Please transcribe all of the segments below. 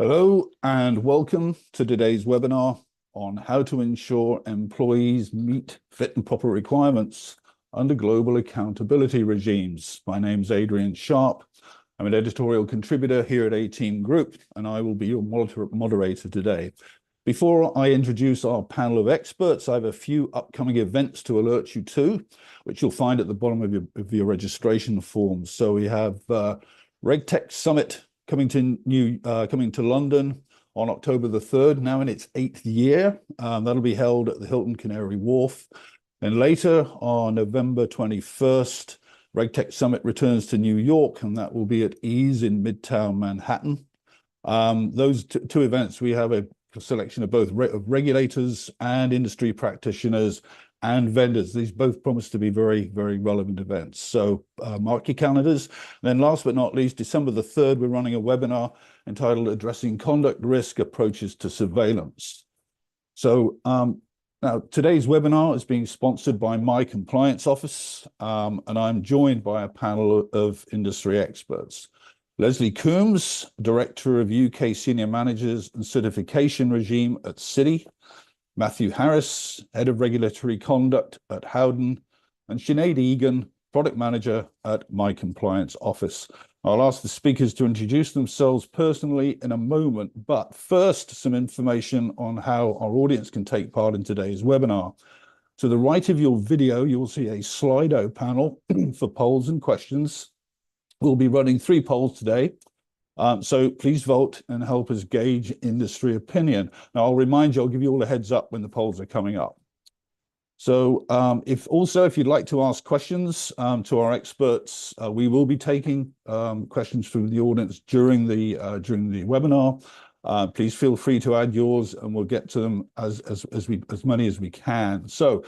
Hello and welcome to today's webinar on how to ensure employees meet fit and proper requirements under global accountability regimes. My name's Adrian Sharp. I'm an editorial contributor here at A-Team Group, and I will be your moderator today. Before I introduce our panel of experts, I have a few upcoming events to alert you to, which you'll find at the bottom of your registration forms. So we have RegTech Summit coming to London on October the 3rd, now in its 8th year. That'll be held at the Hilton Canary Wharf. And later on November 21st, RegTech Summit returns to New York, and that will be at Ease in Midtown Manhattan. Those two events, we have a selection of both regulators and industry practitioners and vendors. These both promise to be very, very relevant events. So mark your calendars. And then last but not least, December the 3rd, we're running a webinar entitled Addressing Conduct Risk Approaches to Surveillance. So now today's webinar is being sponsored by My Compliance Office, and I'm joined by a panel of industry experts. Leslie Coombs, Director of UK Senior Managers and Certification Regime at Citi, Matthew Harris, Head of Regulatory Conduct at Howden, and Sinead Egan, Product Manager at My Compliance Office. I'll ask the speakers to introduce themselves personally in a moment, but first, some information on how our audience can take part in today's webinar. To the right of your video, you'll see a Slido panel for polls and questions. We'll be running 3 polls today. So please vote and help us gauge industry opinion. Now, I'll remind you, I'll give you all a heads up when the polls are coming up. So if you'd like to ask questions to our experts, we will be taking questions from the audience during the webinar. Please feel free to add yours, and we'll get to them as many as we can. So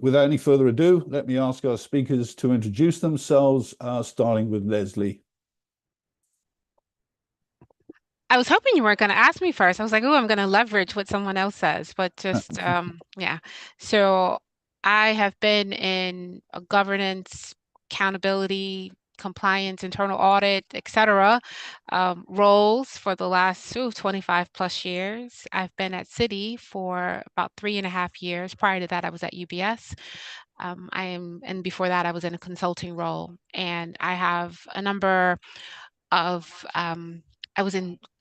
without any further ado, let me ask our speakers to introduce themselves, starting with Leslie. I was hoping you weren't going to ask me first. I was like, oh, I'm going to leverage what someone else says, but just, yeah. So I have been in a governance, accountability, compliance, internal audit, etc. Roles for the last 25 plus years. I've been at Citi for about 3.5 years. Prior to that, I was at UBS. And before that, I was in a consulting role. And I have a number of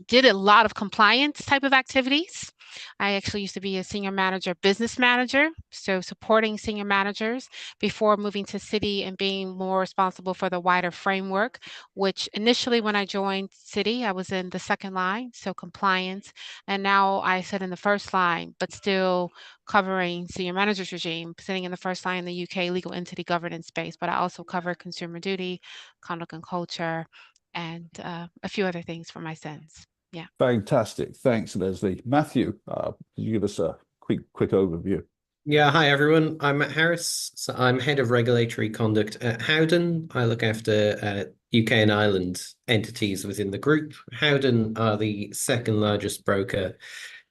did a lot of compliance type of activities. I actually used to be a senior manager, business manager, so supporting senior managers before moving to Citi and being more responsible for the wider framework, which initially when I joined Citi, I was in the second line, so compliance, and now I sit in the first line, but still covering senior managers regime, sitting in the first line in the UK legal entity governance space, but I also cover consumer duty, conduct and culture, and a few other things for my sins. Yeah. Fantastic. Thanks, Leslie. Matthew, could you give us a quick overview? Yeah, hi everyone. I'm Matt Harris. So I'm head of regulatory conduct at Howden. I look after UK and Ireland entities within the group. Howden are the second largest broker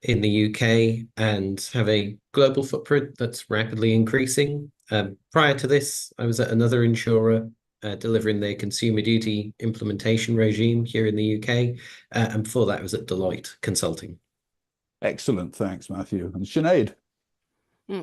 in the UK and have a global footprint that's rapidly increasing. Prior to this, I was at another insurer delivering their consumer duty implementation regime here in the UK. And before that, I was at Deloitte Consulting. Excellent. Thanks, Matthew. And Sinead.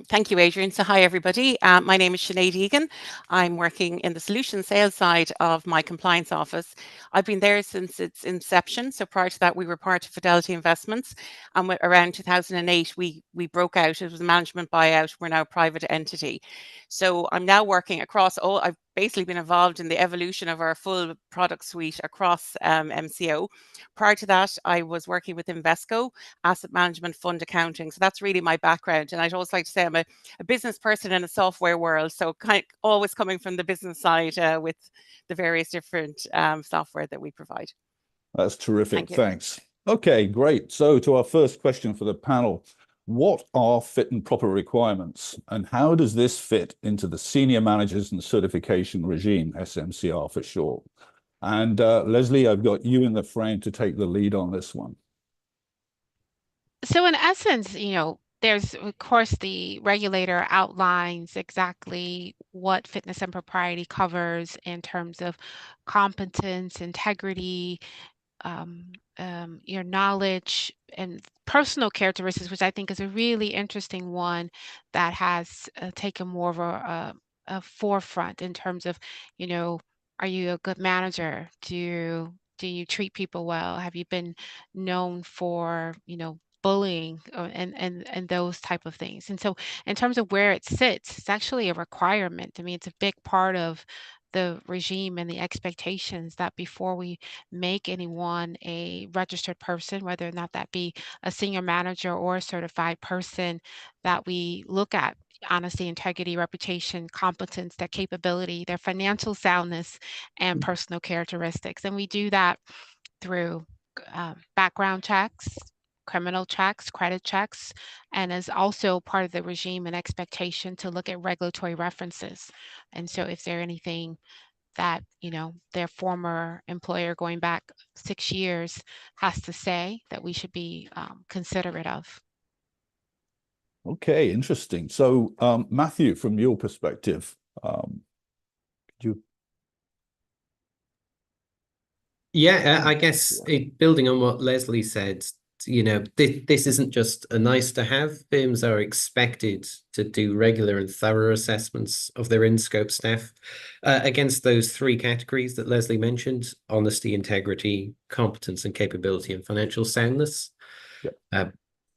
Thank you, Adrian. So hi, everybody. My name is Sinead Egan. I'm working in the solution sales side of My Compliance Office. I've been there since its inception. So prior to that, we were part of Fidelity Investments. And around 2008, we broke out. It was a management buyout. We're now a private entity. So I'm now working across I've basically been involved in the evolution of our full product suite across MCO. Prior to that, I was working with Invesco, asset management, fund accounting. So that's really my background. And I'd also like to say I'm a business person in a software world. So kind of always coming from the business side with the various different software that we provide. That's terrific. Thanks. Okay, great. So to our first question for the panel. What are fit and proper requirements, and how does this fit into the Senior Managers and Certification Regime, SMCR for short? And Leslie, I've got you in the frame to take the lead on this one. So in essence, there's, of course, the regulator outlines exactly what fitness and propriety covers in terms of competence, integrity, your knowledge and personal characteristics, which I think is a really interesting one that has taken more of a forefront in terms of, you know, are you a good manager? Do you treat people well? Have you been known for, you know, bullying and those type of things? And so in terms of where it sits, it's actually a requirement. I mean, it's a big part of the regime and the expectations that before we make anyone a registered person, whether or not that be a senior manager or a certified person, that we look at honesty, integrity, reputation, competence, their capability, their financial soundness, and personal characteristics. And we do that through background checks, criminal checks, credit checks, and is also part of the regime and expectation to look at regulatory references. And so if there anything that, you know, their former employer going back 6 years has to say, that we should be considerate of. Okay, interesting. So, Matthew, from your perspective, could you? Yeah, I guess building on what Leslie said, you know, this isn't just a nice to have. Firms are expected to do regular and thorough assessments of their in-scope staff against those three categories that Leslie mentioned: honesty, integrity, competence and capability, and financial soundness. Yep.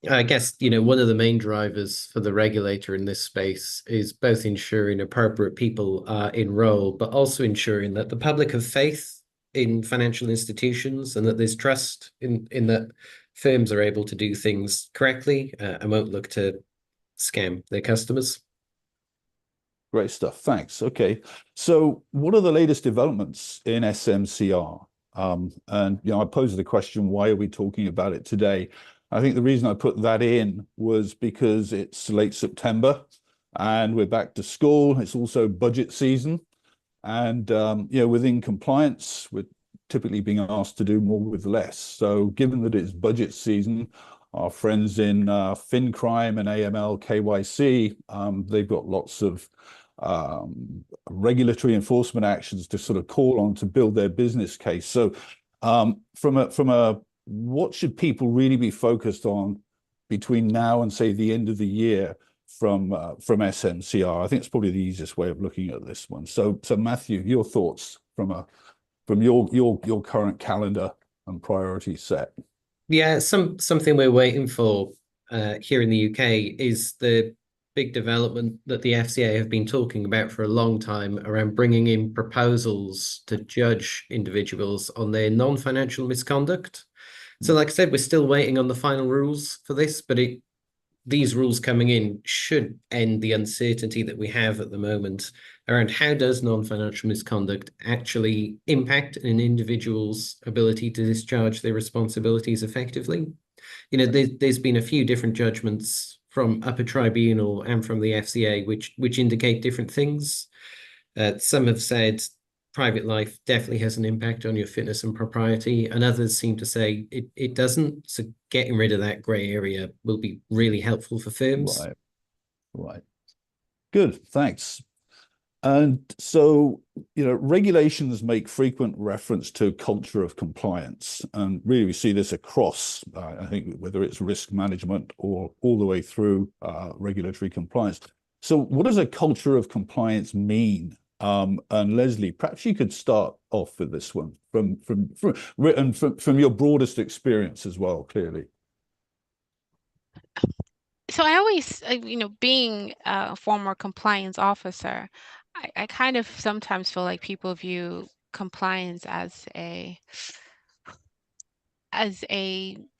I guess, you know, one of the main drivers for the regulator in this space is both ensuring appropriate people are in role, but also ensuring that the public have faith in financial institutions and that there's trust in that firms are able to do things correctly and won't look to scam their customers. Great stuff. Thanks. Okay. So what are the latest developments in SMCR? And, you know, I posed the question, why are we talking about it today? I think the reason I put that in was because it's late September and we're back to school. It's also budget season. And, you know, within compliance, we're typically being asked to do more with less. So given that it's budget season, our friends in FinCrime and AML KYC, they've got lots of regulatory enforcement actions to sort of call on to build their business case. So from a what should people really be focused on between now and say the end of the year from SMCR? I think it's probably the easiest way of looking at this one. So Matthew, your thoughts from your current calendar and priority set. Yeah, something we're waiting for here in the UK is the big development that the FCA have been talking about for a long time around bringing in proposals to judge individuals on their non-financial misconduct. So like I said, we're still waiting on the final rules for this, but these rules coming in should end the uncertainty that we have at the moment around how does non-financial misconduct actually impact an individual's ability to discharge their responsibilities effectively. You know, there's been a few different judgments from upper tribunal and from the FCA which indicate different things. Some have said private life definitely has an impact on your fitness and propriety, and others seem to say it doesn't. So getting rid of that grey area will be really helpful for firms. Right. Good, thanks. And so, you know, regulations make frequent reference to culture of compliance. And really, we see this across, I think, whether it's risk management or all the way through regulatory compliance. So what does a culture of compliance mean? And Leslie, perhaps you could start off with this one from your broadest experience as well, clearly. So I always, you know, being a former compliance officer, I kind of sometimes feel like people view compliance as a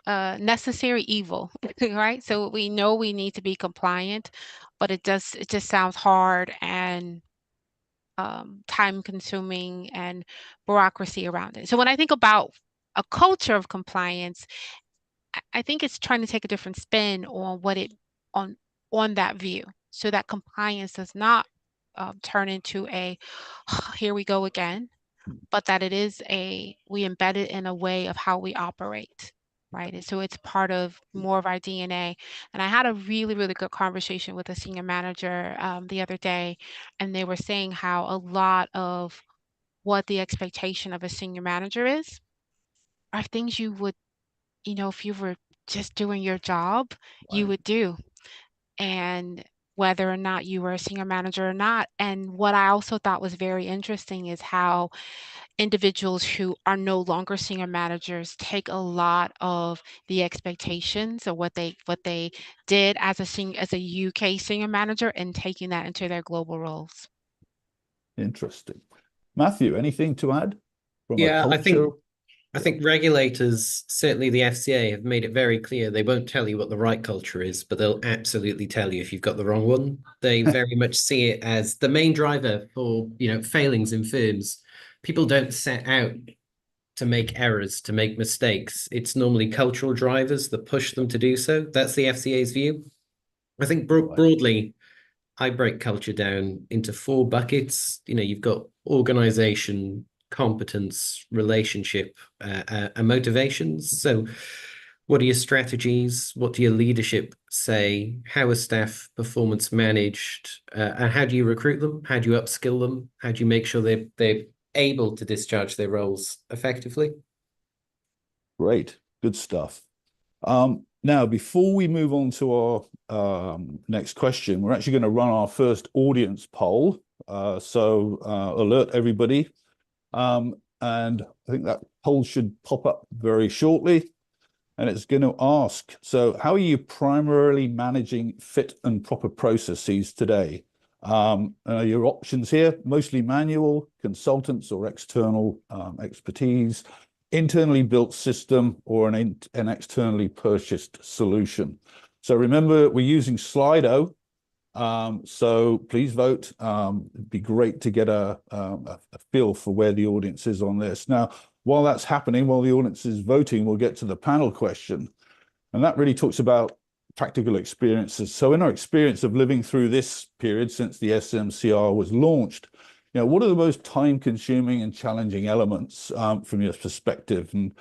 necessary evil, right? So we know we need to be compliant, but it just sounds hard and time consuming and bureaucracy around it. So when I think about a culture of compliance, I think it's trying to take a different spin on what it on that view, so that compliance does not turn into a here we go again, but that it is we embed it in a way of how we operate, right? And so it's part of more of our DNA. And I had a really, really good conversation with a senior manager the other day, and they were saying how a lot of what the expectation of a senior manager is are things you would you know, if you were just doing your job, you Right. would do. And whether or not you were a senior manager or not. And what I also thought was very interesting is how individuals who are no longer senior managers take a lot of the expectations of what they did as a UK senior manager and taking that into their global roles. Interesting. Matthew, anything to add from a Yeah, culture? I think regulators, certainly the FCA, have made it very clear they won't tell you what the right culture is, but they'll absolutely tell you if you've got the wrong one. They very much see it as the main driver for, failings in firms. People don't set out to make errors, to make mistakes. It's normally cultural drivers that push them to do so. That's the FCA's view. I think broadly, I break culture down into 4 buckets. You've got organization, competence, relationship, and motivations. So, what are your strategies? What do your leadership say? How are staff performance managed? And how do you recruit them? How do you upskill them? How do you make sure they're able to discharge their roles effectively? Great, good stuff. Now, before we move on to our next question, we're actually going to run our first audience poll. So alert everybody. And I think that poll should pop up very shortly. And it's going to ask, so how are you primarily managing fit and proper processes today? Your options here, mostly manual, consultants or external expertise, internally built system, or an externally purchased solution. So remember, we're using Slido. So please vote. It'd be great to get a feel for where the audience is on this. Now, while that's happening, while the audience is voting, we'll get to the panel question. And that really talks about practical experiences. So in our experience of living through this period since the SMCR was launched, what are the most time-consuming and challenging elements from your perspective? And,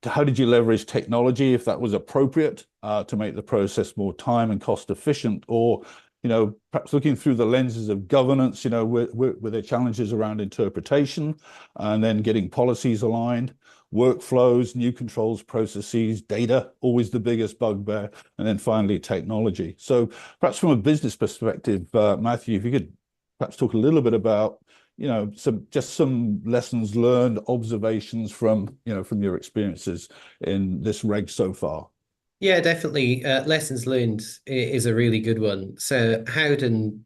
how did you leverage technology, if that was appropriate, to make the process more time and cost efficient? Or, perhaps looking through the lenses of governance, were there challenges around interpretation and then getting policies aligned, workflows, new controls, processes, data, always the biggest bugbear, and then finally technology. So perhaps from a business perspective, Matthew, if you could perhaps talk a little bit about, some lessons learned, observations from your experiences in this reg so far. Yeah, definitely. Lessons learned is a really good one. So Howden,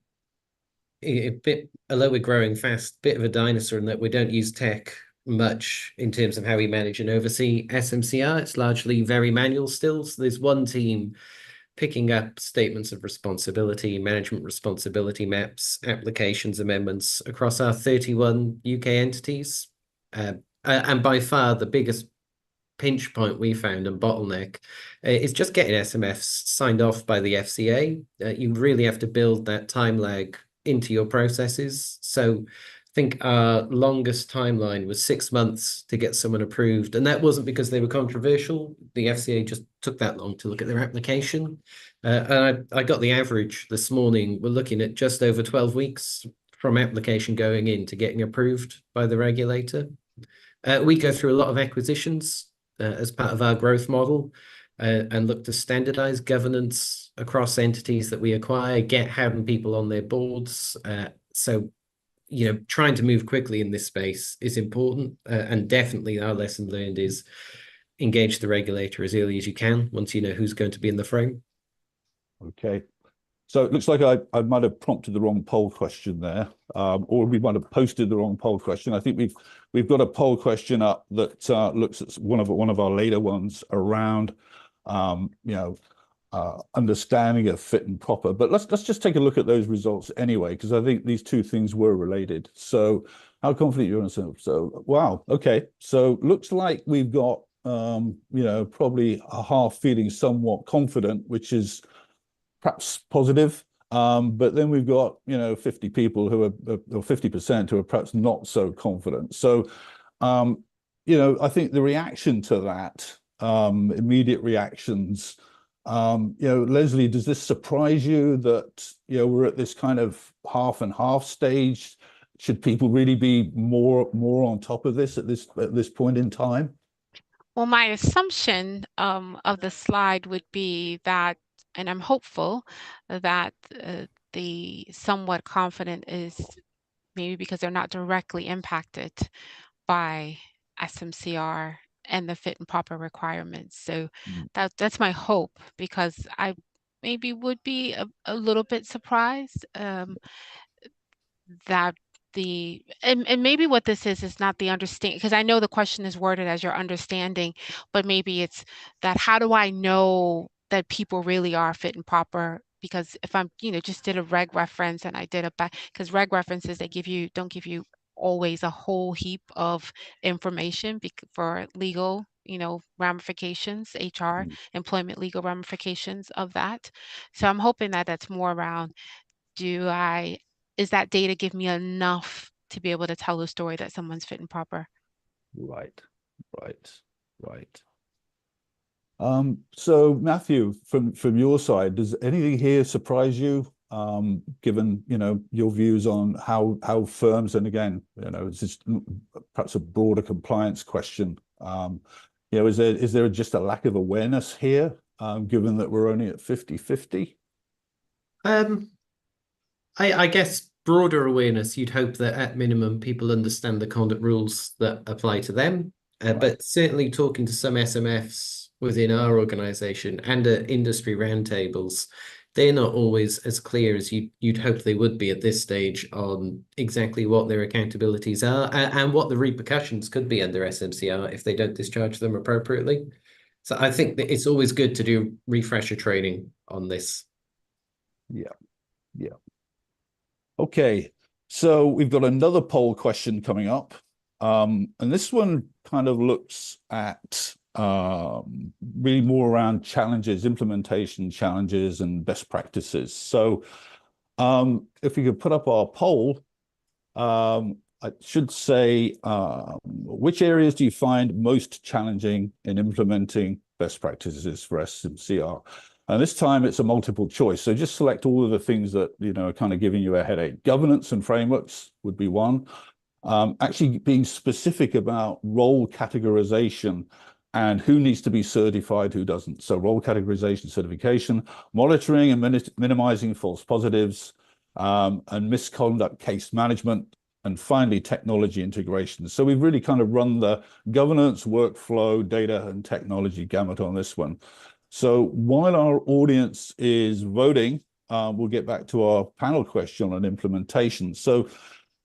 although we're growing fast, bit of a dinosaur in that we don't use tech much in terms of how we manage and oversee SMCR. It's largely very manual still. So there's one team picking up statements of responsibility, management responsibility maps, applications amendments across our 31 UK entities. And by far the biggest pinch point we found and bottleneck is just getting SMFs signed off by the FCA. You really have to build that time lag into your processes. So I think our longest timeline was 6 months to get someone approved. And that wasn't because they were controversial. The FCA just took that long to look at their application. And I got the average this morning. We're looking at just over 12 weeks from application going in to getting approved by the regulator. We go through a lot of acquisitions as part of our growth model and look to standardize governance across entities that we acquire, get Howden people on their boards. So trying to move quickly in this space is important. And definitely our lesson learned is engage the regulator as early as you can once you know who's going to be in the frame. Okay. So it looks like I might have prompted the wrong poll question there, or we might have posted the wrong poll question. I think we've got a poll question up that looks at one of our later ones around understanding of fit and proper. But let's just take a look at those results anyway, because I think these two things were related. So how confident you're in yourself? So wow, okay. So looks like we've got probably a half feeling somewhat confident, which is perhaps positive, but then we've got 50 people who are, or 50% who are perhaps not so confident. So I think the reaction to that, immediate reactions, Leslie, does this surprise you that we're at this kind of half and half stage? Should people really be more on top of this at this point in time? Well, my assumption of the slide would be that, and I'm hopeful that the somewhat confident is maybe because they're not directly impacted by SMCR and the fit and proper requirements. So that's my hope, because I maybe would be a little bit surprised that and maybe what this is not the understanding, because I know the question is worded as your understanding, but maybe it's that how do I know that people really are fit and proper? Because if I'm, just did a reg reference and I did a back, because reg references, they don't give you always a whole heap of information for legal, ramifications, HR, employment legal ramifications of that. So I'm hoping that that's more around, is that data give me enough to be able to tell the story that someone's fit and proper? Right. So Matthew, from your side, does anything here surprise you, given, your views on how firms, and again, it's just perhaps a broader compliance question. Is there just a lack of awareness here, given that we're only at 50-50? I guess broader awareness, you'd hope that at minimum people understand the conduct rules that apply to them. But certainly talking to some SMFs within our organization and at industry roundtables, they're not always as clear as you'd hope they would be at this stage on exactly what their accountabilities are and what the repercussions could be under SMCR if they don't discharge them appropriately. So I think that it's always good to do refresher training on this. Yeah. Okay, so we've got another poll question coming up. And this one kind of looks at really more around challenges, implementation challenges and best practices. So if we could put up our poll, I should say, which areas do you find most challenging in implementing best practices for SMCR? And this time it's a multiple choice. So just select all of the things that, are kind of giving you a headache. Governance and frameworks would be one. Actually being specific about role categorization and who needs to be certified, who doesn't. So role categorization, certification, monitoring and minimizing false positives, and misconduct case management, and finally, technology integration. So we've really kind of run the governance, workflow, data, and technology gamut on this one. So while our audience is voting, we'll get back to our panel question on implementation. So,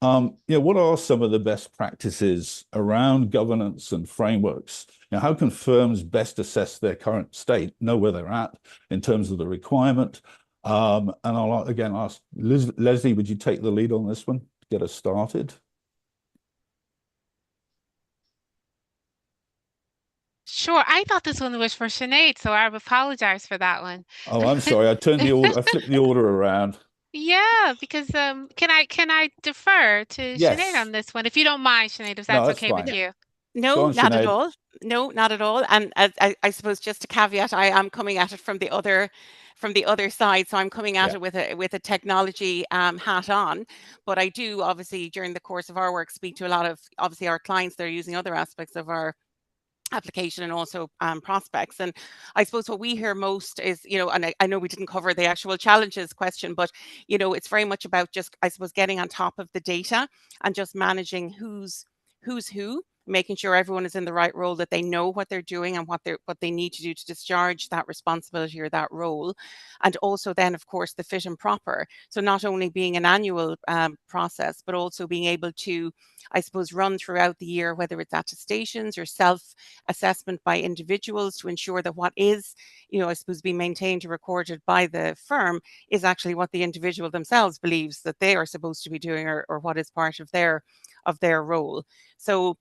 what are some of the best practices around governance and frameworks? How can firms best assess their current state, know where they're at in terms of the requirement? And I'll again ask Leslie, would you take the lead on this one to get us started? Sure. I thought this one was for Sinead, so I apologize for that one. Oh, I'm sorry. I flipped the order around. Yeah, because can I defer to Yes. Sinead on this one, if you don't mind, Sinead, if that's okay with you? No, not at Sinead. all. No, not at all. And I suppose just to caveat, I am coming at it from the other side. So I'm coming at it with a technology hat on. But I do obviously during the course of our work speak to a lot of obviously our clients that are using other aspects of our application and also prospects. And I suppose what we hear most is, and I know we didn't cover the actual challenges question, but, it's very much about just, I suppose, getting on top of the data and just managing who's who, making sure everyone is in the right role, that they know what they're doing and what they need to do to discharge that responsibility or that role. And also then, of course, the fit and proper. So not only being an annual process, but also being able to, I suppose, run throughout the year, whether it's attestations or self-assessment by individuals to ensure that what is, I suppose, being maintained or recorded by the firm is actually what the individual themselves believes that they are supposed to be doing or what is part of their role. So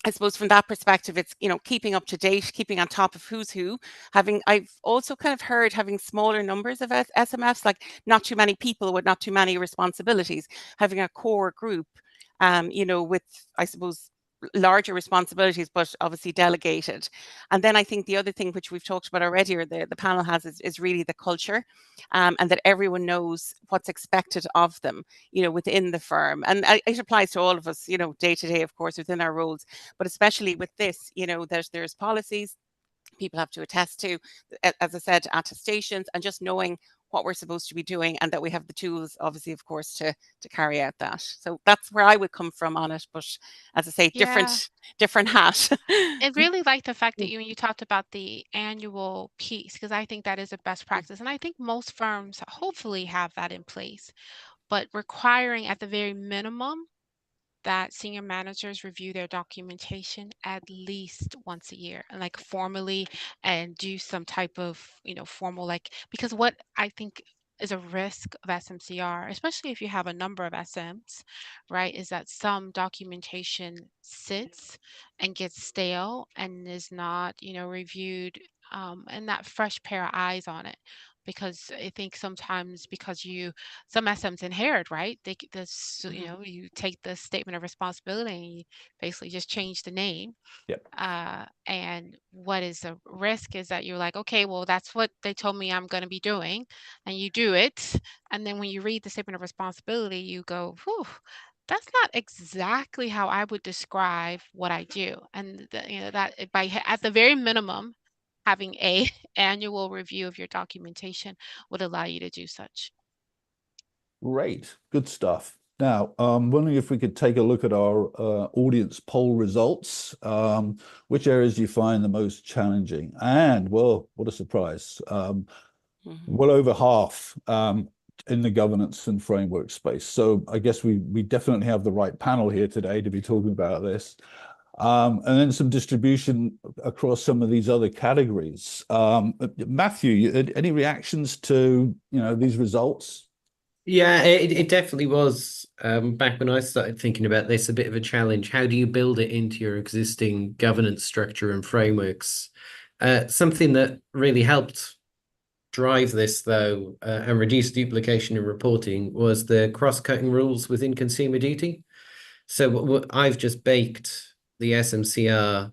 I suppose from that perspective, it's, keeping up to date, keeping on top of who's who. I've also kind of heard having smaller numbers of SMFs, like not too many people with not too many responsibilities, having a core group, with, I suppose, larger responsibilities, but obviously delegated. And then I think the other thing which we've talked about already, or the panel has, is really the culture, and that everyone knows what's expected of them, within the firm. And it applies to all of us, day to day, of course, within our roles, but especially with this, there's policies people have to attest to, as I said, attestations, and just knowing what we're supposed to be doing, and that we have the tools, obviously, of course, to carry out that. So that's where I would come from on it. But as I say, Yeah. different hat. I really like the fact that you talked about the annual piece, because I think that is a best practice. And I think most firms hopefully have that in place, but requiring at the very minimum that senior managers review their documentation at least once a year, and like formally, and do some type of, formal, because what I think is a risk of SMCR, especially if you have a number of SMs, right, is that some documentation sits and gets stale and is not, reviewed, and that fresh pair of eyes on it. Because I think sometimes, because some SMs inherit, right? You take the statement of responsibility and you basically just change the name. Yep. And what is the risk is that you're like, okay, well, that's what they told me I'm going to be doing, and you do it. And then when you read the statement of responsibility, you go, whew, that's not exactly how I would describe what I do. And that at the very minimum, having a annual review of your documentation would allow you to do such. Great, good stuff. Now, I'm wondering if we could take a look at our audience poll results. Which areas do you find the most challenging? And, well, what a surprise. Well over half in the governance and framework space. So I guess we definitely have the right panel here today to be talking about this. And then some distribution across some of these other categories. Matthew, any reactions to these results? Yeah, it definitely was, back when I started thinking about this, a bit of a challenge. How do you build it into your existing governance structure and frameworks? Something that really helped drive this, though, and reduce duplication in reporting was the cross-cutting rules within Consumer Duty. So I've just baked the SMCR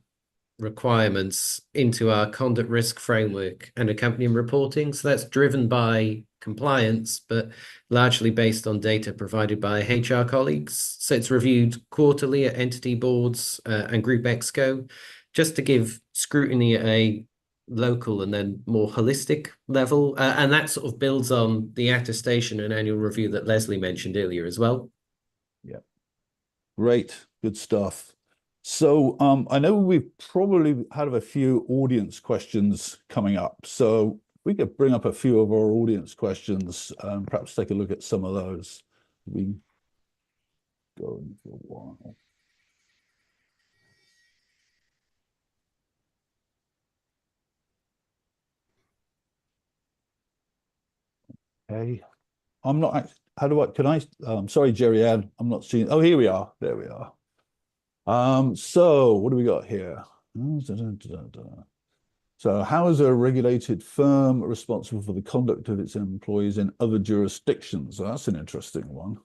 requirements into our conduct risk framework and accompanying reporting. So that's driven by compliance, but largely based on data provided by HR colleagues. So it's reviewed quarterly at entity boards and group exco, just to give scrutiny at a local and then more holistic level. And that sort of builds on the attestation and annual review that Leslie mentioned earlier as well. Yeah. Great, good stuff. So I know we've probably had a few audience questions coming up. So we could bring up a few of our audience questions and perhaps take a look at some of those. We go for a while. Okay. I'm not, how do I, can I, sorry, Jerry Ann, I'm not seeing, oh, here we are. There we are. So what do we got here? So how is a regulated firm responsible for the conduct of its employees in other jurisdictions? So that's an interesting one.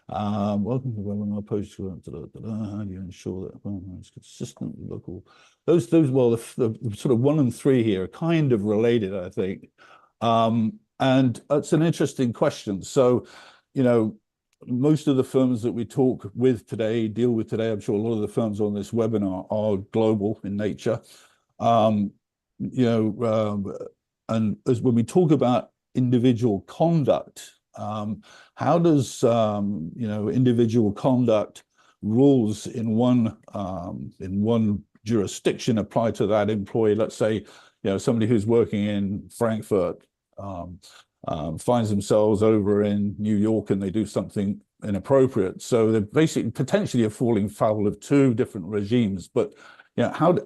Welcome to the webinar post. How do you ensure that it's consistent with local? Those well, the sort of 1 and 3 here are kind of related, I think. And it's an interesting question. So, most of the firms that we talk with today, deal with today, I'm sure a lot of the firms on this webinar are global in nature. And as when we talk about individual conduct, how does individual conduct rules in one jurisdiction apply to that employee? Let's say somebody who's working in Frankfurt finds themselves over in New York and they do something inappropriate. So they're basically potentially falling foul of 2 different regimes. But how do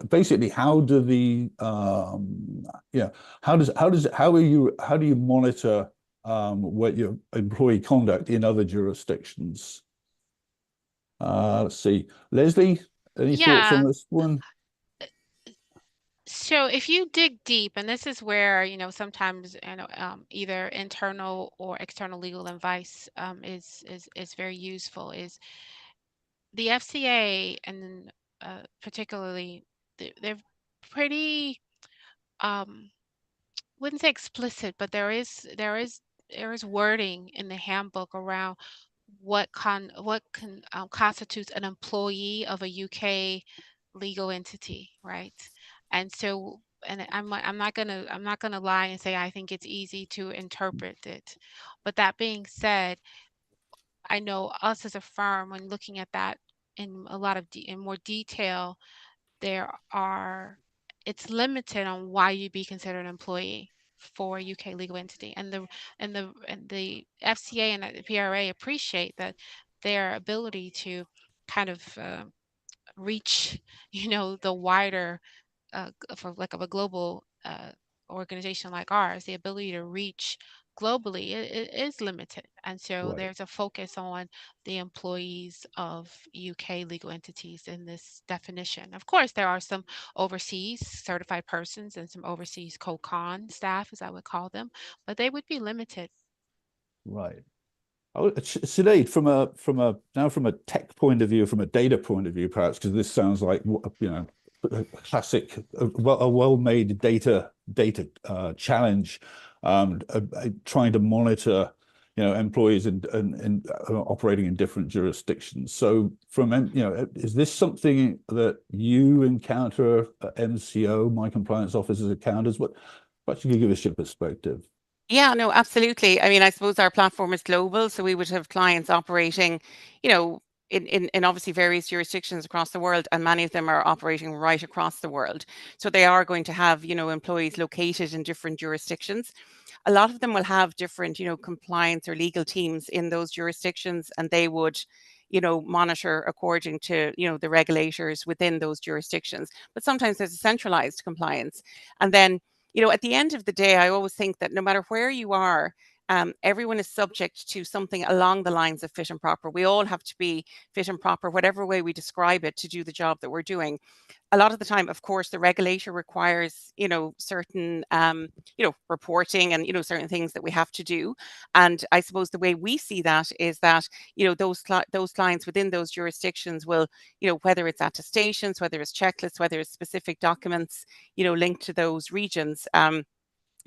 you monitor what your employee conduct in other jurisdictions? Let's see, Leslie, any thoughts on this one? So if you dig deep, and this is where, sometimes, either internal or external legal advice is very useful, is the FCA and particularly they're pretty wouldn't say explicit, but there is wording in the handbook around what constitutes an employee of a UK legal entity, right? And so, and I'm not gonna lie and say I think it's easy to interpret it. But that being said, I know us as a firm, when looking at that in a lot of in more detail, there are it's limited on why you'd be considered an employee for a UK legal entity. And the FCA and the PRA appreciate that their ability to kind of reach, the wider for like of a global organization like ours, the ability to reach globally it is limited. And so Right. there's a focus on the employees of UK legal entities in this definition. Of course, there are some overseas certified persons and some overseas co-con staff, as I would call them, but they would be limited. Right. Oh, Sinead, from a tech point of view, from a data point of view, perhaps, because this sounds like a classic, a well-made data challenge, trying to monitor, employees and operating in different jurisdictions. So, is this something that you encounter at MCO, my compliance officers encounters? What should you give us your perspective? Yeah, no, absolutely. I mean, I suppose our platform is global, so we would have clients operating, in obviously various jurisdictions across the world, and many of them are operating right across the world. So they are going to have, employees located in different jurisdictions. A lot of them will have different, compliance or legal teams in those jurisdictions, and they would, monitor according to, the regulators within those jurisdictions. But sometimes there's a centralized compliance. And then, at the end of the day, I always think that no matter where you are, everyone is subject to something along the lines of fit and proper. We all have to be fit and proper, whatever way we describe it, to do the job that we're doing. A lot of the time, of course, the regulator requires, certain, reporting and, certain things that we have to do. And I suppose the way we see that is that, those clients within those jurisdictions will, whether it's attestations, whether it's checklists, whether it's specific documents, linked to those regions,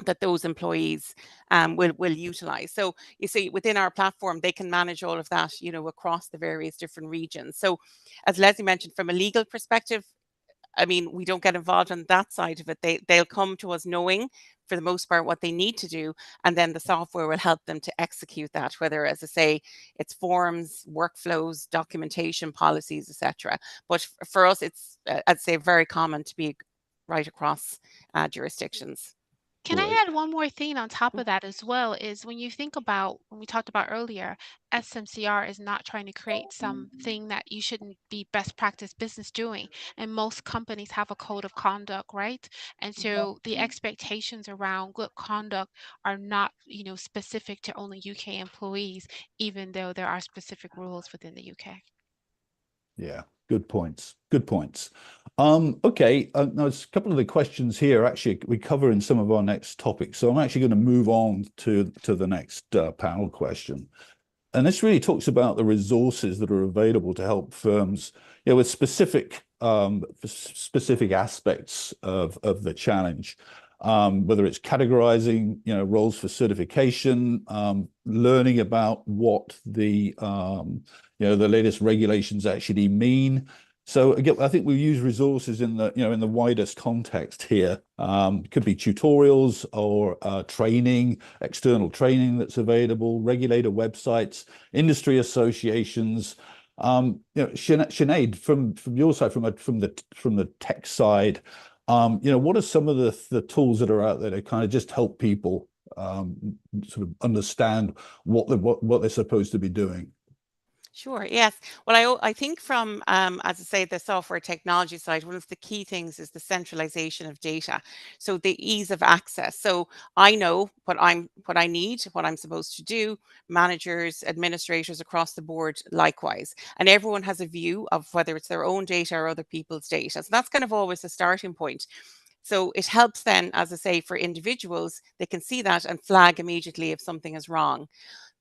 that those employees will utilize. So you see, within our platform, they can manage all of that, across the various different regions. So as Leslie mentioned, from a legal perspective, I mean, we don't get involved on that side of it. They'll come to us knowing, for the most part, what they need to do, and then the software will help them to execute that, whether, as I say, it's forms, workflows, documentation, policies, etc. But for us, it's, I'd say, very common to be right across jurisdictions. Can Right. I add one more thing on top of that as well? Is when you think about when we talked about earlier, SMCR is not trying to create something that you shouldn't be best practice business doing. And most companies have a code of conduct, right? And so the expectations around good conduct are not, specific to only UK employees, even though there are specific rules within the UK. Yeah, good points. Good points. Okay, now there's a couple of the questions here actually we cover in some of our next topics. So I'm actually going to move on to the next panel question. And this really talks about the resources that are available to help firms, with specific aspects of the challenge. Whether it's categorizing, roles for certification, learning about what the latest regulations actually mean. So again, I think we use resources in the widest context here. Could be tutorials or training, external training that's available, regulator websites, industry associations. Sinead, from your side, from the tech side, what are some of the tools that are out there to kind of just help people sort of understand what they're supposed to be doing? Sure. Yes. Well, I think from, as I say, the software technology side, one of the key things is the centralization of data. So the ease of access. So I know what I need, what I'm supposed to do. Managers, administrators across the board, likewise, and everyone has a view of whether it's their own data or other people's data. So that's kind of always the starting point. So it helps then, as I say, for individuals, they can see that and flag immediately if something is wrong.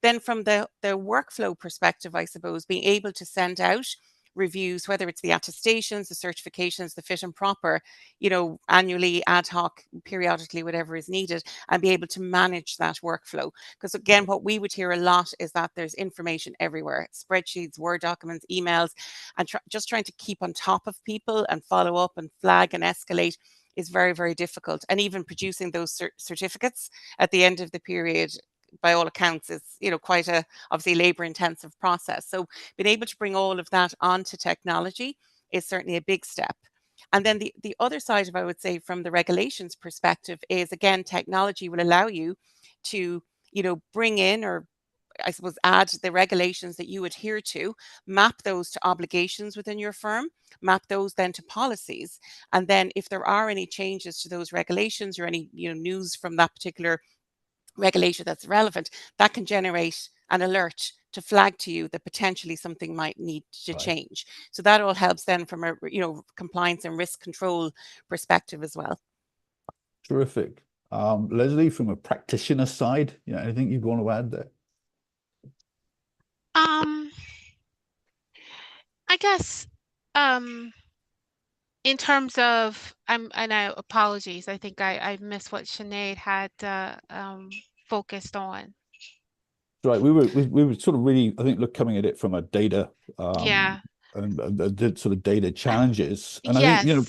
Then from the workflow perspective, I suppose, being able to send out reviews, whether it's the attestations, the certifications, the fit and proper, you know, annually, ad hoc, periodically, whatever is needed, and be able to manage that workflow. Because again, what we would hear a lot is that there's information everywhere, spreadsheets, Word documents, emails, and just trying to keep on top of people and follow up and flag and escalate is very, very difficult. And even producing those certificates at the end of the period, by all accounts, is, you know, quite a obviously labor intensive process. So being able to bring all of that onto technology is certainly a big step. And then the other side of, I would say, from the regulations perspective is, again, technology will allow you to, you know, bring in, or I suppose add the regulations that you adhere to, map those to obligations within your firm, map those then to policies. And then if there are any changes to those regulations or any, you know, news from that particular regulation that's relevant, that can generate an alert to flag to you that potentially something might need to change. So that all helps then from a, you know, compliance and risk control perspective as well. Terrific. Leslie, from a practitioner side, you know, anything you'd want to add there? I guess in terms of, and I apologies, I think I missed what Sinead had focused on. Right, we were sort of really, I think, coming at it from a data Yeah. and the sort of data challenges. And I Yes. think, you know,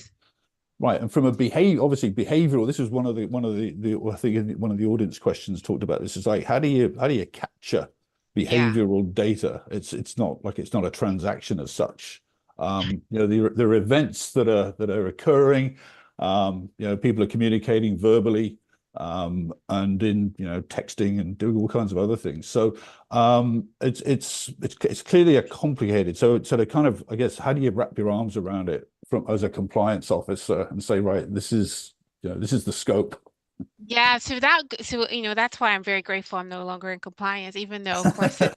right, and from a obviously behavioral, this was one of the I think one of the audience questions talked about this, is like, how do you capture behavioral data? It's not like, it's not a transaction as such. You know, there are events that are occurring. You know, people are communicating verbally, and in, you know, texting and doing all kinds of other things. So it's clearly a complicated. So to kind of, I guess, how do you wrap your arms around it from as a compliance officer and say, right, this is, you know, this is the scope. Yeah, so you know, that's why I'm very grateful I'm no longer in compliance, even though of course it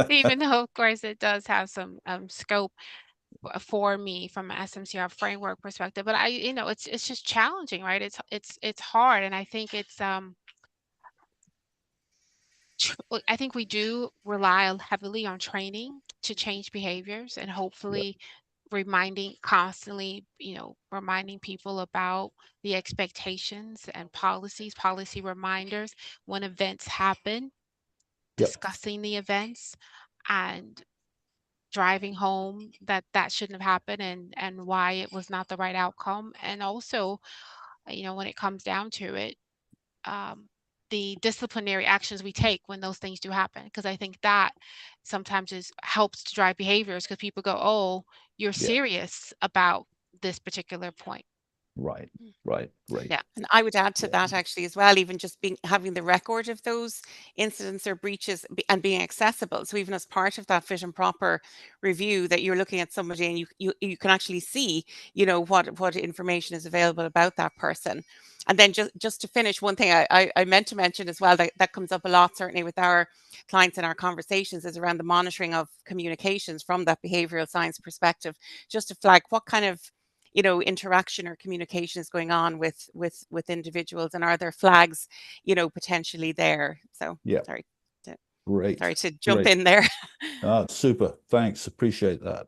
even though of course it does have some scope for me from an SMCR framework perspective. But you know, it's just challenging, right? It's hard, and I think it's I think we do rely heavily on training to change behaviors, and hopefully constantly, you know, reminding people about the expectations and policy reminders when events happen, discussing the events, and driving home that shouldn't have happened, and why it was not the right outcome. And also, you know, when it comes down to it, the disciplinary actions we take when those things do happen, because I think that sometimes helps to drive behaviors, because people go, oh, you're serious about this particular point. Right. Yeah, and I would add to that actually as well, even just having the record of those incidents or breaches and being accessible. So even as part of that fit and proper review, that you're looking at somebody and you can actually see, you know, what information is available about that person. And then just to finish, one thing I meant to mention as well, that comes up a lot, certainly with our clients in our conversations, is around the monitoring of communications from that behavioral science perspective, just to flag what kind of, you know, interaction or communication is going on with individuals, and are there flags, you know, potentially there. So sorry to jump in there. Super, thanks, appreciate that.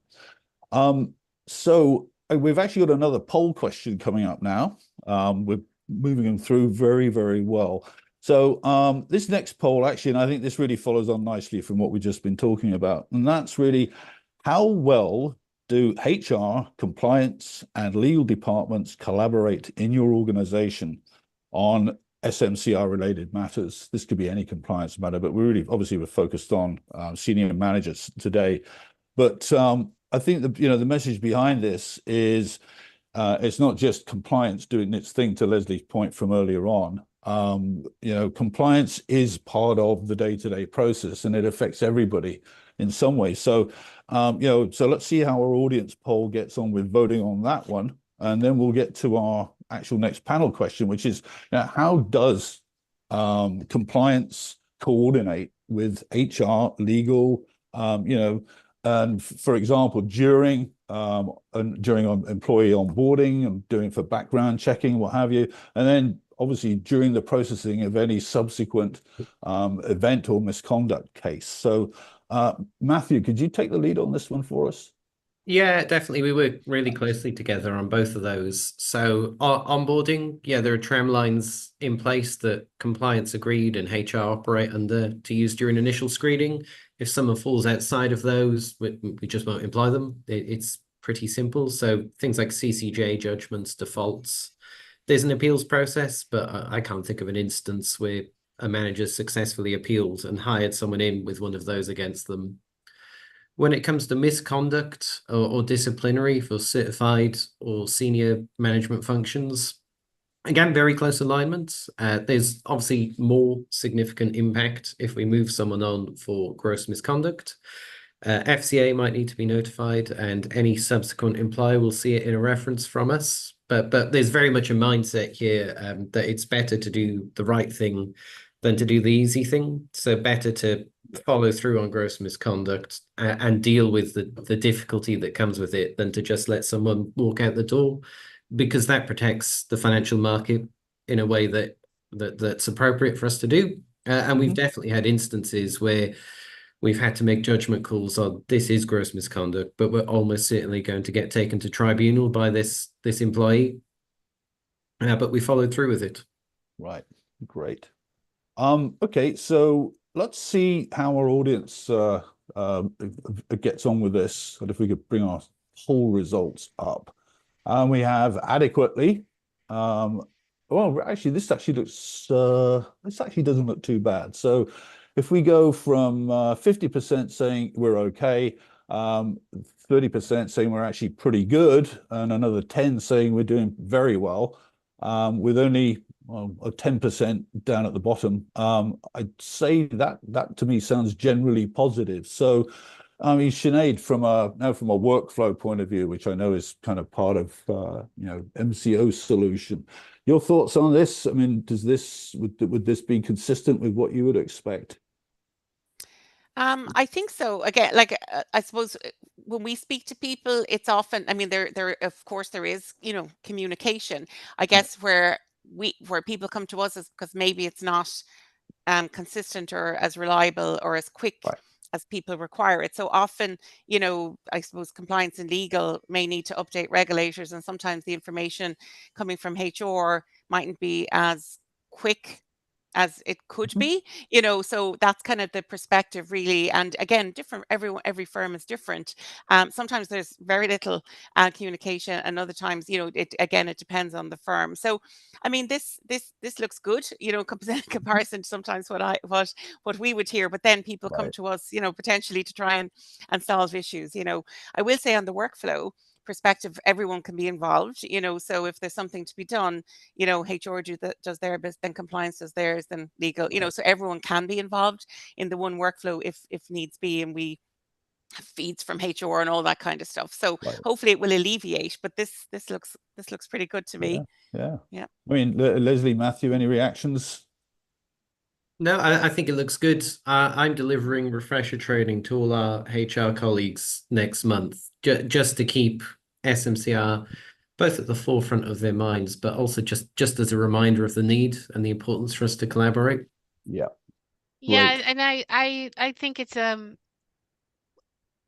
So we've actually got another poll question coming up now. We're moving them through very, very well. So this next poll, actually, and I think this really follows on nicely from what we've just been talking about, and that's really, how well do HR, compliance, and legal departments collaborate in your organization on SMCR-related matters? This could be any compliance matter, but we're focused on senior managers today. But I think the message behind this is it's not just compliance doing its thing, to Leslie's point from earlier on. You know, compliance is part of the day-to-day process, and it affects everybody in some way. So, you know, so let's see how our audience poll gets on with voting on that one. And then we'll get to our actual next panel question, which is, you know, how does compliance coordinate with HR, legal, you know, and for example, during employee onboarding and doing for background checking, what have you, and then obviously during the processing of any subsequent event or misconduct case. So Matthew, could you take the lead on this one for us? Yeah, definitely. We work really closely together on both of those. So onboarding, yeah, there are tram lines in place that compliance agreed and HR operate under to use during initial screening. If someone falls outside of those, we just won't employ them. It's pretty simple. So things like CCJ judgments, defaults. There's an appeals process, but I can't think of an instance where a manager successfully appealed and hired someone in with one of those against them. When it comes to misconduct or disciplinary for certified or senior management functions, again, very close alignment. There's obviously more significant impact if we move someone on for gross misconduct. FCA might need to be notified, and any subsequent employer will see it in a reference from us. But there's very much a mindset here that it's better to do the right thing than to do the easy thing. So better to follow through on gross misconduct and deal with the difficulty that comes with it than to just let someone walk out the door, because that protects the financial market in a way that's appropriate for us to do. And we've definitely had instances where we've had to make judgment calls on this is gross misconduct, but we're almost certainly going to get taken to tribunal by this employee. But we followed through with it. Right. Great. Okay, so let's see how our audience gets on with this, and if we could bring our poll results up. We have adequately. Well, actually, this actually looks. This actually doesn't look too bad. So, if we go from 50% saying we're okay, 30% saying we're actually pretty good, and another 10 saying we're doing very well, with only a 10% down at the bottom, I'd say that to me sounds generally positive. So, I mean, Sinead, from a workflow point of view, which I know is kind of part of MCO solution, your thoughts on this? I mean, would this be consistent with what you would expect? I think so. Again, like I suppose when we speak to people, it's often, I mean, there of course there is, communication. I guess where people come to us is because maybe it's not consistent or as reliable or as quick Right. as people require it. So often, I suppose compliance and legal may need to update regulators, and sometimes the information coming from HR mightn't be as quick as it could be, so that's kind of the perspective really. And again, every firm is different. Sometimes there's very little communication, and other times, it depends on the firm. So I mean, this looks good, in comparison to sometimes what we would hear, but then people come Right. to us, potentially to try and solve issues. I will say on the workflow perspective, everyone can be involved, so if there's something to be done, HR does their bit, then compliance does theirs, then legal, so everyone can be involved in the one workflow if needs be, and we have feeds from HR and all that kind of stuff. So Right. hopefully it will alleviate, but this looks pretty good to me. Yeah. Yeah. I mean, Leslie, Matthew, any reactions? No, I think it looks good. I'm delivering refresher training to all our HR colleagues next month, just to keep SMCR both at the forefront of their minds, but also just as a reminder of the need and the importance for us to collaborate. Yeah. Yeah, Great. and I think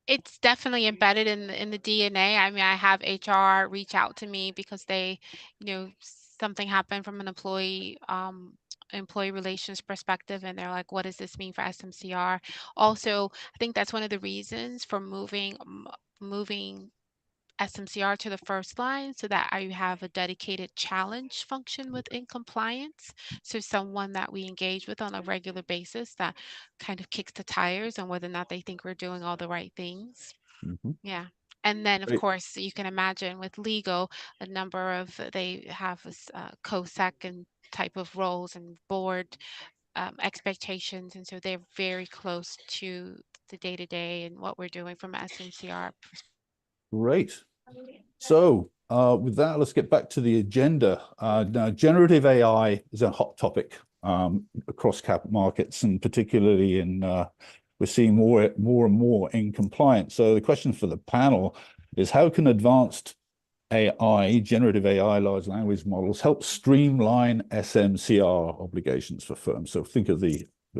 it's definitely embedded in the DNA. I mean, I have HR reach out to me because they, something happened from an employee relations perspective, and they're like, what does this mean for SMCR? Also, I think that's one of the reasons for moving SMCR to the first line, so that I have a dedicated challenge function within compliance. So someone that we engage with on a regular basis that kind of kicks the tires on whether or not they think we're doing all the right things. Yeah. And then, of Great. course, you can imagine with legal, they have this COSAC and type of roles and board expectations. And so they're very close to the day-to-day and what we're doing from SMCR. Great. So with that, let's get back to the agenda. Now, generative AI is a hot topic across capital markets, and particularly we're seeing more and more in compliance. So the question for the panel is, how can advanced AI, generative AI, large language models help streamline SMCR obligations for firms? So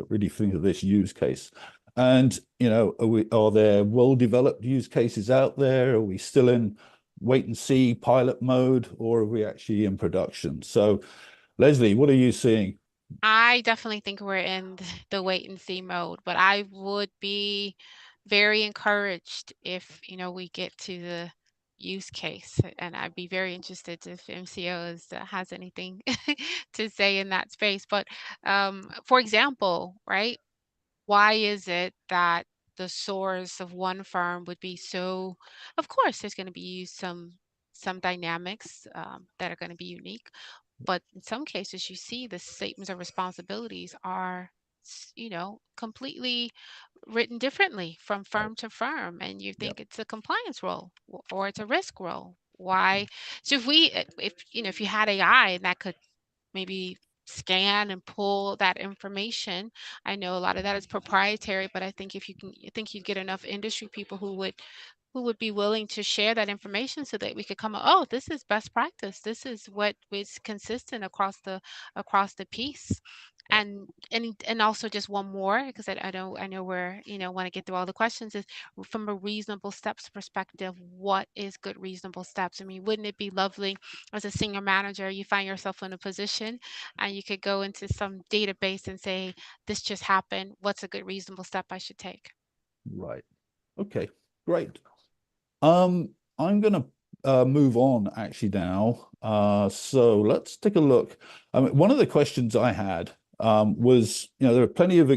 really think of this use case. And, you know, are there well-developed use cases out there? Are we still in wait and see pilot mode, or are we actually in production? So, Leslie, what are you seeing? I definitely think we're in the wait and see mode, but I would be very encouraged if, you know, we get to the use case, and I'd be very interested if MCO has anything to say in that space. But for example, right? Why is it that the source of one firm would be so, of course, there's going to be some dynamics that are going to be unique, but in some cases you see the statements of responsibilities are, you know, completely written differently from firm to firm, and you think it's a compliance role or it's a risk role. Why? So if you know, if you had AI and that could maybe scan and pull that information. I know a lot of that is proprietary, but I think if you can, I think you'd get enough industry people who would be willing to share that information so that we could come up, oh, this is best practice. This is what is consistent across the piece. And also just one more, because I know we're, you know, want to get through all the questions, is from a reasonable steps perspective, what is good reasonable steps? I mean, wouldn't it be lovely as a senior manager, you find yourself in a position and you could go into some database and say, this just happened. What's a good reasonable step I should take? Right. Okay, great. I'm going to move on actually now. So let's take a look. I mean, one of the questions I had was, you know, there are plenty of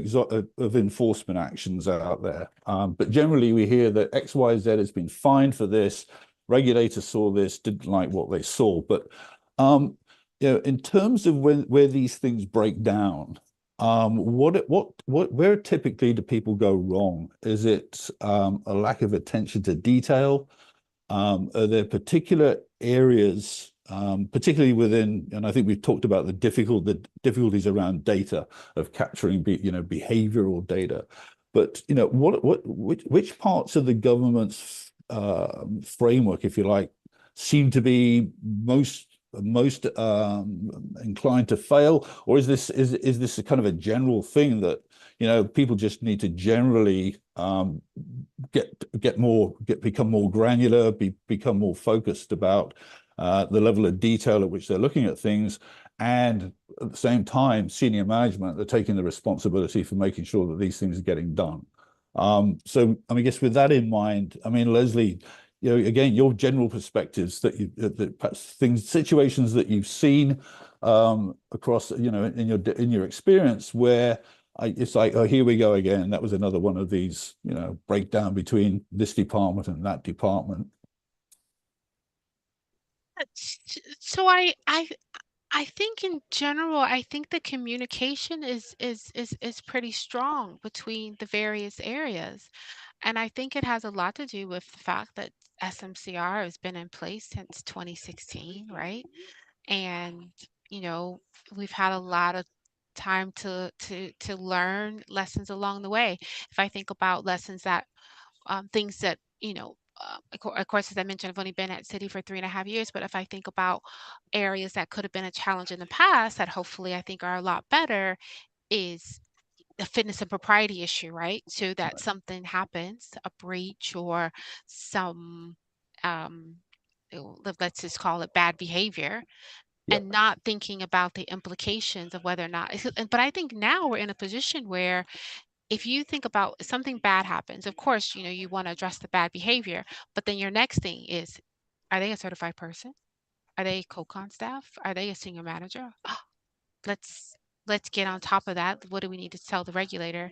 enforcement actions out there, but generally we hear that XYZ has been fined for this. Regulators saw this, didn't like what they saw. But you know, in terms of where these things break down, where typically do people go wrong? Is it a lack of attention to detail? Are there particular areas, particularly within, and I think we've talked about the difficulties around data, of capturing, you know, behavioral data. But, you know, which parts of the government's framework, if you like, seem to be most inclined to fail? Or is this a kind of a general thing that, you know, people just need to generally become more granular, become more focused about the level of detail at which they're looking at things, and at the same time, senior management are taking the responsibility for making sure that these things are getting done. So, I mean, I guess with that in mind, I mean, Leslie, you know, again, your general perspectives that perhaps situations that you've seen across, you know, in your experience, where it's like, oh, here we go again. That was another one of these, you know, breakdown between this department and that department. So I think in general, I think the communication is pretty strong between the various areas. And I think it has a lot to do with the fact that SMCR has been in place since 2016, right? And, you know, we've had a lot of time to learn lessons along the way. If I think about lessons that things that, you know, of course, as I mentioned, I've only been at Citi for 3.5 years, but if I think about areas that could have been a challenge in the past that hopefully I think are a lot better, is the fitness and propriety issue, right? So that something happens, a breach or some, um, let's just call it bad behavior, Yep. and not thinking about the implications of whether or not. But I think now we're in a position where if you think about something bad happens, of course, you know, you want to address the bad behavior, but then your next thing is, are they a certified person? Are they co-con staff? Are they a senior manager? let's let's get on top of that. What do we need to tell the regulator?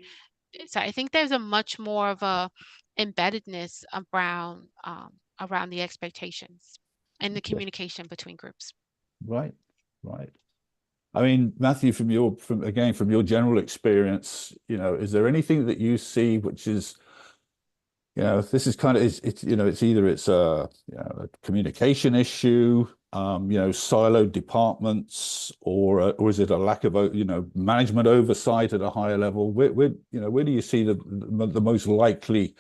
So I think there's a much more of a embeddedness around the expectations and the communication between groups. Right. I mean, Matthew, from your general experience, you know, is there anything that you see which is, you know, this is kind of, it's you know, it's either it's a, you know, a communication issue, you know, siloed departments, or is it a lack of, you know, management oversight at a higher level? Where you know, where do you see the most likely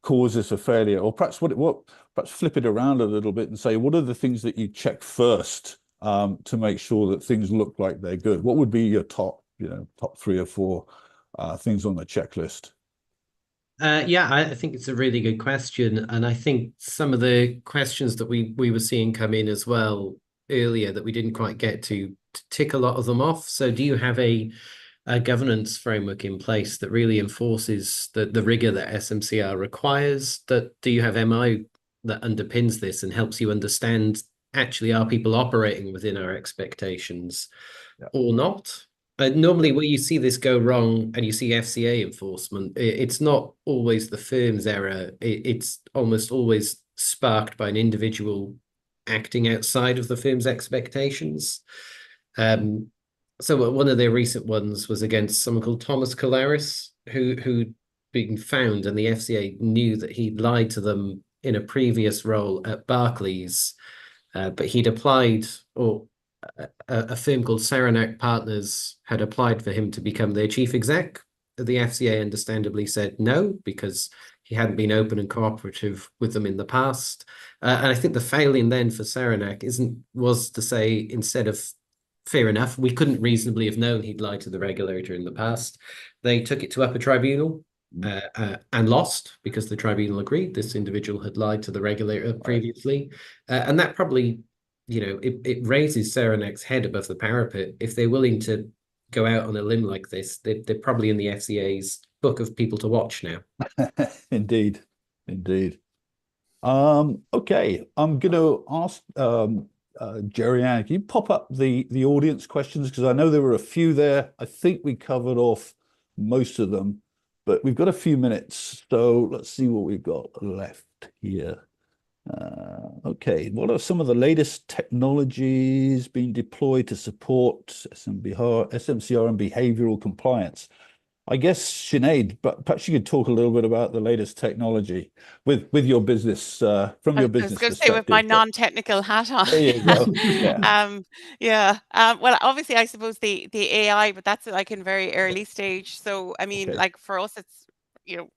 causes for failure? Or perhaps perhaps flip it around a little bit and say, what are the things that you check first to make sure that things look like they're good? What would be your top 3 or 4 things on the checklist? Yeah, I think it's a really good question, and I think some of the questions that we were seeing come in as well earlier that we didn't quite get to tick a lot of them off. So, do you have a governance framework in place that really enforces the rigor that SMCR requires? That do you have MI that underpins this and helps you understand actually are people operating within our expectations Yeah. or not? Normally, where you see this go wrong and you see FCA enforcement, it's not always the firm's error. It's almost always sparked by an individual acting outside of the firm's expectations. So one of their recent ones was against someone called Thomas Colaris, who'd been found, and the FCA knew that he'd lied to them in a previous role at Barclays, but he'd applied, or a firm called Saranac Partners had applied for him to become their chief exec. The FCA understandably said no, because he hadn't been open and cooperative with them in the past. And I think the failing then for Saranac was to say, instead of fair enough, we couldn't reasonably have known he'd lied to the regulator in the past, they took it to upper tribunal and lost, because the tribunal agreed this individual had lied to the regulator previously. And that probably, it raises Saranac's head above the parapet. If they're willing to go out on a limb like this, they're probably in the FCA's book of people to watch now. Indeed. Okay, I'm going to ask Jerry Ann, can you pop up the audience questions? Because I know there were a few there. I think we covered off most of them, but we've got a few minutes. So let's see what we've got left here. Okay, what are some of the latest technologies being deployed to support SMCR and behavioral compliance? I guess, Sinead, but perhaps you could talk a little bit about the latest technology with your business, from your business perspective. I was going to say with my non-technical hat on. There you go. Yeah. Well, obviously, I suppose the AI, but that's like in very early stage. So, I mean, like for us, it's,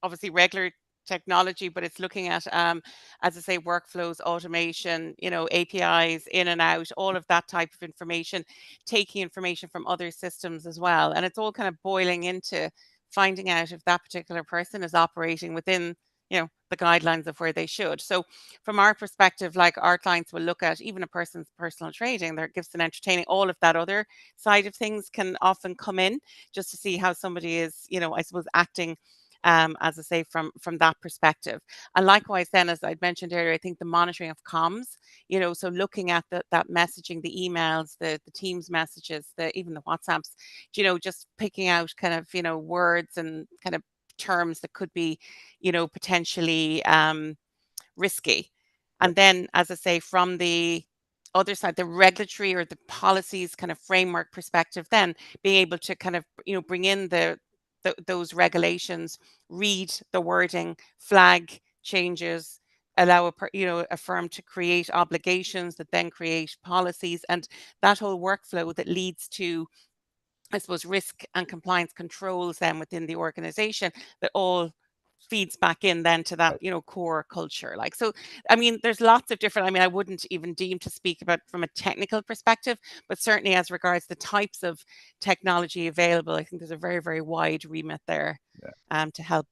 obviously regular technology, but it's looking at, as I say, workflows, automation, APIs in and out, all of that type of information, taking information from other systems as well. And it's all kind of boiling into finding out if that particular person is operating within, the guidelines of where they should. So from our perspective, like our clients will look at even a person's personal trading, their gifts and entertaining, all of that other side of things can often come in just to see how somebody is, I suppose, acting as I say, from that perspective. And likewise, then, as I'd mentioned earlier, I think the monitoring of comms, so looking at that messaging, the emails, the Teams messages, even the WhatsApps, just picking out kind of, words and kind of terms that could be, potentially risky. And then, as I say, from the other side, the regulatory or the policies kind of framework perspective, then being able to kind of, bring in those regulations, read the wording, flag changes, allow a firm to create obligations that then create policies, and that whole workflow that leads to, I suppose, risk and compliance controls then within the organization, that all feeds back in then to that, core culture. Like, so, I mean, there's lots of different, I wouldn't even deem to speak about from a technical perspective, but certainly as regards the types of technology available, I think there's a very, very wide remit there to help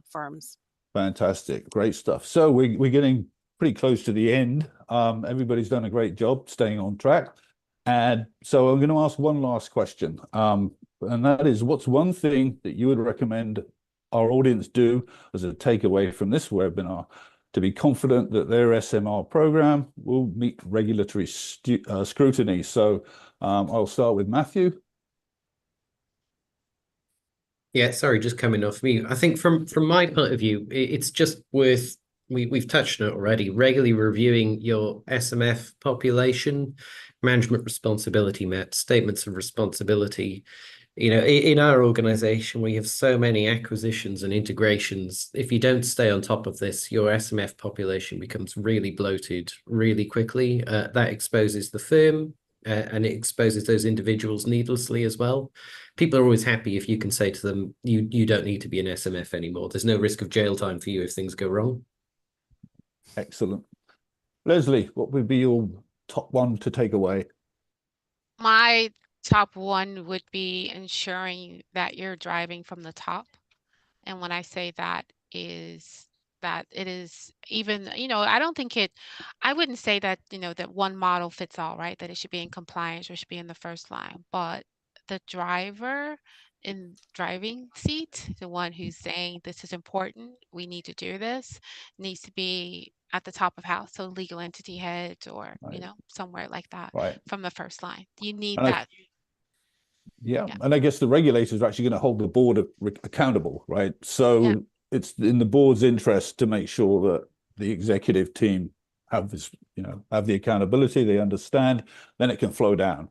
firms. Fantastic. Great stuff. So we're getting pretty close to the end. Everybody's done a great job staying on track. And so I'm going to ask one last question. And that is, what's one thing that you would recommend our audience do as a takeaway from this webinar to be confident that their SMR program will meet regulatory scrutiny? So I'll start with Matthew. Yeah, sorry, just coming off me. I think from my point of view, it's just worth, we've touched on it already, regularly reviewing your SMF population, management responsibility met, statements of responsibility. In our organization, we have so many acquisitions and integrations. If you don't stay on top of this, your SMF population becomes really bloated really quickly. That exposes the firm and it exposes those individuals needlessly as well. People are always happy if you can say to them, you don't need to be an SMF anymore. There's no risk of jail time for you if things go wrong. Excellent. Leslie, what would be your top one to take away? My top one would be ensuring that you're driving from the top. And when I say that, is that it is even, I don't think I wouldn't say that, that one model fits all, right? That it should be in compliance or should be in the first line, but the driver in driving seat, the one who's saying this is important, we need to do this, needs to be at the top of house, so legal entity head or, Right. somewhere like that Right. from the first line. You need And that. Yeah, Yeah. and I guess the regulators are actually going to hold the board accountable, right? So Yeah. it's in the board's interest to make sure that the executive team have this, have the accountability, they understand, then it can flow down.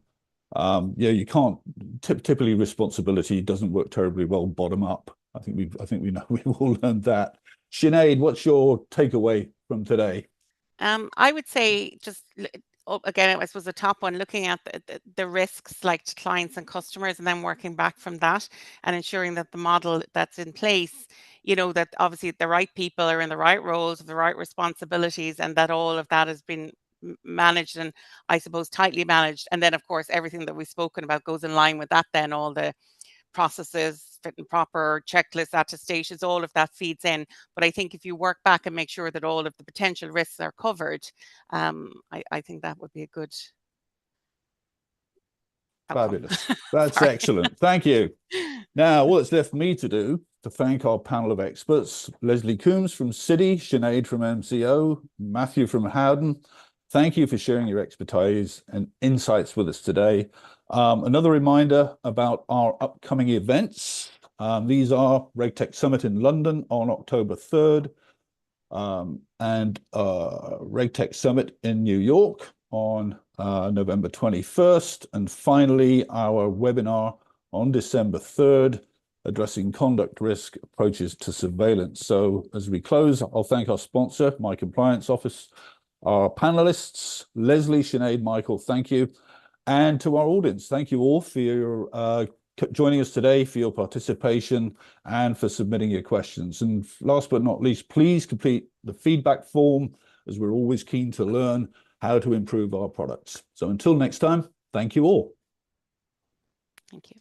You can't typically responsibility doesn't work terribly well bottom up. I think we know we've all learned that. Sinead, what's your takeaway from today? I would say just again, I suppose the top one, looking at the risks like to clients and customers, and then working back from that and ensuring that the model that's in place, that obviously the right people are in the right roles, the right responsibilities, and that all of that has been managed and I suppose tightly managed. And then of course everything that we've spoken about goes in line with that, then all the processes, fit and proper checklists, attestations, all of that feeds in. But I think if you work back and make sure that all of the potential risks are covered, I think that would be a good outcome. Fabulous. That's Sorry. excellent. Thank you. Now, all it's left me to do to thank our panel of experts, Leslie Coombs from Citi, Sinead from MCO, Matthew from Howden. Thank you for sharing your expertise and insights with us today. Another reminder about our upcoming events. These are RegTech Summit in London on October 3rd and RegTech Summit in New York on November 21st. And finally, our webinar on December 3rd, addressing conduct risk approaches to surveillance. So as we close, I'll thank our sponsor, My Compliance Office, our panelists, Leslie, Sinead, Michael, thank you. And to our audience, thank you all for your joining us today, for your participation, and for submitting your questions. And last but not least, please complete the feedback form, as we're always keen to learn how to improve our products. So until next time, thank you all. Thank you.